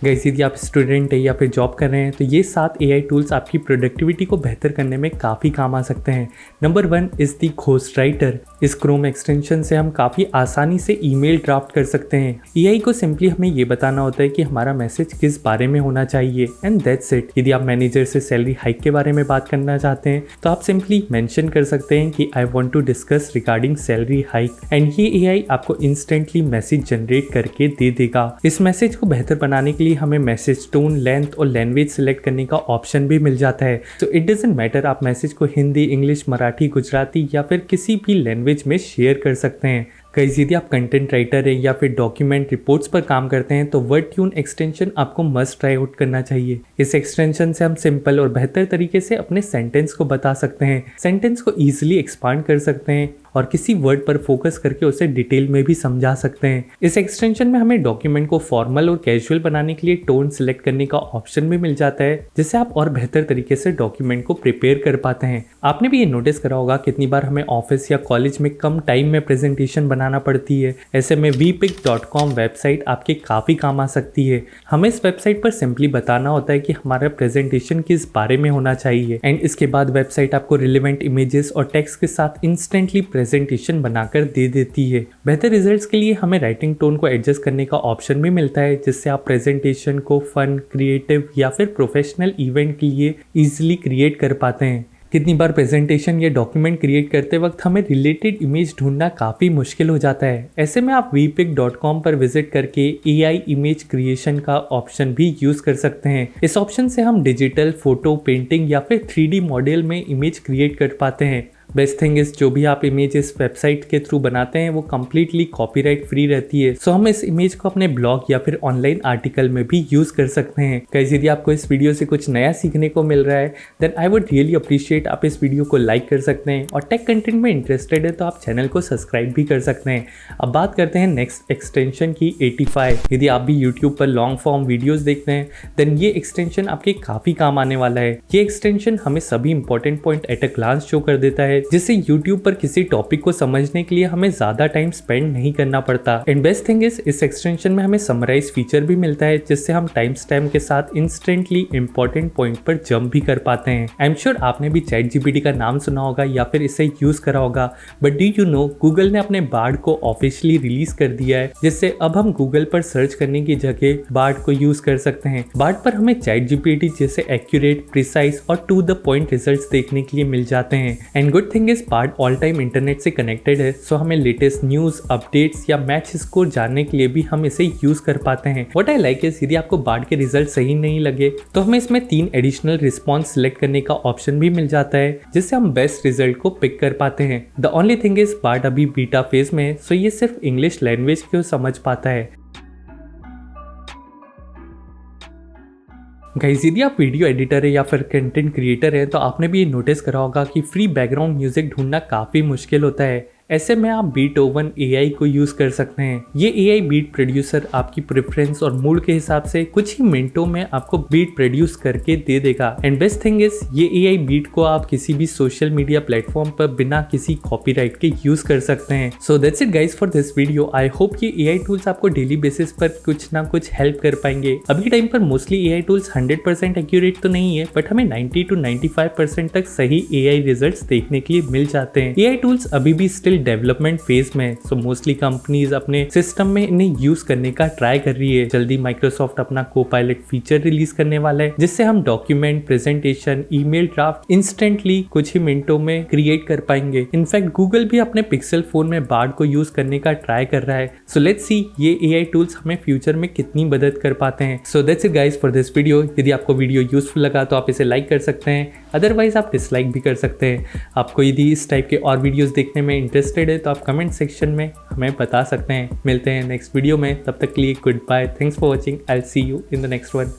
Guys यदि आप student है या फिर जॉब कर रहे हैं तो ये 7 AI टूल्स आपकी प्रोडक्टिविटी को बेहतर करने में काफ़ी काम आ सकते हैं। Number 1 is the ghost writer. इस क्रोम एक्सटेंशन से हम काफ़ी आसानी से ईमेल ड्राफ्ट कर सकते हैं। AI को सिंपली हमें ये बताना होता है कि हमारा मैसेज किस बारे में होना चाहिए एंड दैट्स इट। यदि आप मैनेजर से सैलरी हाइक के बारे में बात करना चाहते हैं तो आप सिंपली मेंशन कर सकते हैं कि I want to discuss regarding salary hike and ये AI आपको इंस्टेंटली मैसेज जनरेट करके दे देगा। इस मैसेज को बेहतर बनाने के लिए हमें मैसेज टोन, लेंथ और लैंग्वेज सिलेक्ट करने का ऑप्शन भी मिल जाता है। तो इट डजंट मैटर आप मैसेज को हिंदी, इंग्लिश, मराठी, गुजराती या फिर किसी भी लैंग्वेज में शेयर कर सकते हैं। गाइस यदि आप कंटेंट राइटर है या फिर डॉक्यूमेंट रिपोर्ट्स पर काम करते हैं तो वर्ड ट्यून एक्सटेंशन आपको मस्ट ट्राई आउट करना चाहिए। इस एक्सटेंशन से हम सिंपल और बेहतर तरीके से अपने सेंटेंस को बता सकते हैं, सेंटेंस को ईजिली एक्सपांड कर सकते हैं और किसी वर्ड पर फोकस करके उसे डिटेल में भी समझा सकते हैं। इस एक्सटेंशन में हमें डॉक्यूमेंट को फॉर्मल और कैजुअल बनाने के लिए टोन सिलेक्ट करने का ऑप्शन भी मिल जाता है, जिससे आप और बेहतर तरीके से डॉक्यूमेंट को प्रिपेयर कर पाते हैं। आपने भी ये नोटिस करा होगा कितनी बार हमें ऑफिस या कॉलेज में कम टाइम में प्रेजेंटेशन बनाना पड़ती है। ऐसे में vpic.com वेबसाइट आपके काफ़ी काम आ सकती है। हमें इस वेबसाइट पर सिंपली बताना होता है कि हमारा प्रेजेंटेशन किस बारे में होना चाहिए एंड इसके बाद वेबसाइट आपको रिलेवेंट इमेजेस और टेक्स्ट के साथ इंस्टेंटली प्रेजेंटेशन बनाकर दे देती है। बेहतर रिजल्ट्स के लिए हमें राइटिंग टोन को एडजस्ट करने का ऑप्शन भी मिलता है, जिससे आप प्रेजेंटेशन को फन, क्रिएटिव या फिर प्रोफेशनल इवेंट के लिए इजीली क्रिएट कर पाते हैं। कितनी बार प्रेजेंटेशन या डॉक्यूमेंट क्रिएट करते वक्त हमें रिलेटेड इमेज ढूंढना काफ़ी मुश्किल हो जाता है। ऐसे में आप vpic.com पर विजिट करके AI इमेज क्रिएशन का ऑप्शन भी यूज़ कर सकते हैं। इस ऑप्शन से हम डिजिटल फोटो, पेंटिंग या फिर 3D मॉडल में इमेज क्रिएट कर पाते हैं। बेस्ट थिंग इज जो भी आप इमेज इस वेबसाइट के थ्रू बनाते हैं वो कम्प्लीटली कॉपीराइट फ्री रहती है, सो हम इस इमेज को अपने ब्लॉग या फिर ऑनलाइन आर्टिकल में भी यूज कर सकते हैं। गाइस यदि आपको इस वीडियो से कुछ नया सीखने को मिल रहा है then I would really appreciate आप इस वीडियो को लाइक कर सकते हैं और टेक कंटेंट में इंटरेस्टेड है तो आप चैनल को सब्सक्राइब भी कर सकते हैं। अब बात करते हैं नेक्स्ट एक्सटेंशन की 85। यदि आप भी यूट्यूब पर लॉन्ग फॉर्म वीडियोज देखते हैं देन ये एक्सटेंशन आपके काफ़ी काम आने वाला है। ये एक्सटेंशन हमें सभी important point at a glance show कर देता है, जिससे YouTube पर किसी टॉपिक को समझने के लिए हमें ज्यादा टाइम स्पेंड नहीं करना पड़ता। एंड बेस्ट थिंग इज इस एक्सटेंशन में हमें समराइज फीचर भी मिलता है, जिससे हम टाइम स्टैम्प के साथ इंस्टेंटली इंपॉर्टेंट पॉइंट पर जंप भी कर पाते हैं। आई एम श्योर आपने भी ChatGPT का नाम सुना होगा या फिर इसे यूज करा होगा, but do you know Google ने अपने बार्ड को ऑफिशियली रिलीज कर दिया है, जिससे अब हम गूगल पर सर्च करने की जगह बार्ड को यूज कर सकते हैं। बार्ड पर हमें ChatGPT जैसे एक्यूरेट, प्रिसाइज और टू द पॉइंट रिजल्ट्स देखने के लिए मिल जाते हैं। And good thing is Bard all time internet से कनेक्टेड है, सो हमें लेटेस्ट न्यूज, अपडेट्स या मैच स्कोर जानने के लिए भी हम इसे यूज कर पाते हैं। व्हाट आई लाइक इज यदि आपको बार्ड के रिजल्ट सही नहीं लगे तो हमें इसमें 3 एडिशनल रिस्पॉन्स सिलेक्ट करने का ऑप्शन भी मिल जाता है, जिससे हम बेस्ट रिजल्ट को पिक कर पाते हैं। The only thing is Bard अभी बीटा फेज में है, सो ये सिर्फ इंग्लिश लैंग्वेज को समझ पाता है। गाइस यदि आप वीडियो एडिटर है या फिर कंटेंट क्रिएटर है तो आपने भी ये नोटिस करा होगा कि फ्री बैकग्राउंड म्यूजिक ढूंढना काफ़ी मुश्किल होता है। ऐसे में आप बीटोवन AI को यूज़ कर सकते हैं। ये AI बीट प्रोड्यूसर आपकी प्रेफरेंस और मूड के हिसाब से कुछ ही मिनटों में आपको बीट प्रोड्यूस करके दे देगा। एंड बेस्ट थिंग इज ये AI बीट को आप किसी भी सोशल मीडिया प्लेटफॉर्म पर बिना किसी कॉपीराइट के यूज़ कर सकते हैं। So that's it guys for this video. I hope ये AI टूल्स आपको डेली बेसिस पर कुछ ना कुछ हेल्प कर पाएंगे। अभी टाइम पर मोस्टली AI टूल्स 100% एक्यूरेट तो नहीं है, बट हमें 90 to 95% तक सही AI रिजल्ट्स देखने के लिए मिल जाते हैं। AI टूल्स अभी भी स्टिल डेवलपमेंट फेज में, सो मोस्टली कंपनीज अपने सिस्टम में इन्हें यूज करने का ट्राई कर रही है। जल्दी माइक्रोसॉफ्ट अपना कोपायलट फीचर रिलीज करने वाला है, जिससे हम document, presentation, email draft instantly कुछ ही मिनटों में क्रिएट कर पाएंगे। इनफैक्ट गूगल भी अपने पिक्सल फोन में बार्ड को यूज करने का ट्राई कर रहा है। सो लेट्स सी ये AI टूल्स हमें फ्यूचर में कितनी मदद कर पाते हैं। So that's it guys for this video. यदि आपको वीडियो यूजफुल लगा तो आप इसे लाइक कर सकते हैं, अदरवाइज आप डिसलाइक भी कर सकते हैं। आपको यदि इस टाइप के और वीडियोस देखने में इंटरेस्टेड है तो आप कमेंट सेक्शन में हमें बता सकते हैं। मिलते हैं नेक्स्ट वीडियो में, तब तक के लिए goodbye, thanks for watching, I will see you in the next one.